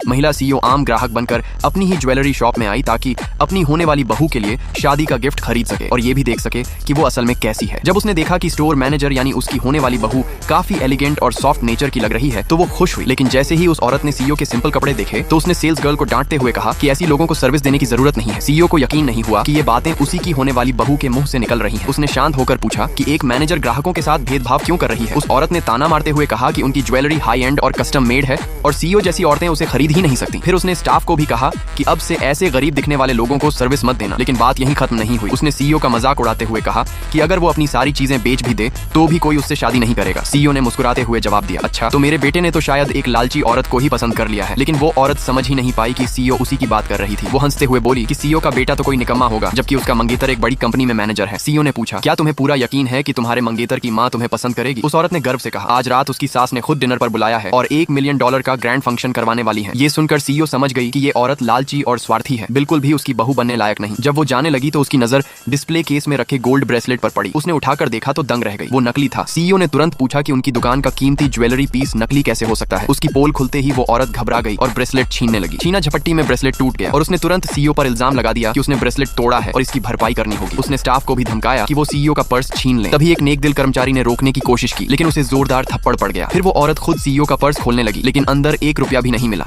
महिला सीईओ आम ग्राहक बनकर अपनी ही ज्वेलरी शॉप में आई ताकि अपनी होने वाली बहू के लिए शादी का गिफ्ट खरीद सके और ये भी देख सके कि वो असल में कैसी है। जब उसने देखा कि स्टोर मैनेजर यानी उसकी होने वाली बहू काफी एलिगेंट और सॉफ्ट नेचर की लग रही है तो वो खुश हुई। लेकिन जैसे ही उस औरत ने सीईओ के सिंपल कपड़े देखे तो उसने सेल्स गर्ल को डांटते हुए कहा कि ऐसी लोगों को सर्विस देने की जरूरत नहीं है। सीईओ को यकीन नहीं हुआ कि ये बातें उसी की होने वाली बहू के मुंह से निकल रही हैं। उसने शांत होकर पूछा कि एक मैनेजर ग्राहकों के साथ भेदभाव क्यों कर रही है। उस औरत ने ताना मारते हुए कहा कि उनकी ज्वेलरी हाई एंड और कस्टम मेड है और सीईओ जैसी औरतें उसे खरीद ही नहीं सकती। फिर उसने स्टाफ को भी कहा कि अब से ऐसे गरीब दिखने वाले लोगों को सर्विस मत देना। लेकिन बात यहीं खत्म नहीं हुई। उसने सीईओ का मजाक उड़ाते हुए कहा कि अगर वो अपनी सारी चीजें बेच भी दे तो भी कोई उससे शादी नहीं करेगा। सीईओ ने मुस्कुराते हुए जवाब दिया, अच्छा तो मेरे बेटे ने तो शायद एक लालची औरत को ही पसंद कर लिया है। लेकिन वो औरत समझ ही नहीं पाई कि सीईओ उसी की बात कर रही थी। वो हंसते हुए बोली कि सीईओ का बेटा तो कोई निकम्मा होगा जबकि उसका मंगेतर एक बड़ी कंपनी में मैनेजर है। सीईओ ने पूछा, क्या तुम्हें पूरा यकीन है कि तुम्हारे मंगेतर की माँ तुम्हें पसंद करेगी? उस औरत ने गर्व से कहा, आज रात उसकी सास ने खुद डिनर पर बुलाया है और $1 मिलियन का ग्रैंड फंक्शन करवाने वाली है। ये सुनकर सीईओ समझ गई कि ये औरत लालची और स्वार्थी है, बिल्कुल भी उसकी बहू बनने लायक नहीं। जब वो जाने लगी तो उसकी नजर डिस्प्ले केस में रखे गोल्ड ब्रेसलेट पर पड़ी। उसने उठाकर देखा तो दंग रह गई, वो नकली था। सीईओ ने तुरंत पूछा कि उनकी दुकान का कीमती ज्वेलरी पीस नकली कैसे हो सकता है। उसकी पोल खुलते ही वो औरत घबरा गई और ब्रेसलेट छीनने लगी। छीना झपट्टी में ब्रेसलेट टूट गया और उसने तुरंत सीईओ पर इल्जाम लगा दिया कि उसने ब्रेसलेट तोड़ा है और इसकी भरपाई करनी होगी। उसने स्टाफ को भी धमकाया कि वो सीईओ का पर्स छीन ले। तभी एक नेक दिल कर्मचारी ने रोकने की कोशिश की लेकिन उसे जोरदार थप्पड़ पड़ गया। फिर वो औरत खुद सीईओ का पर्स खोलने लगी लेकिन अंदर $1 भी नहीं मिला।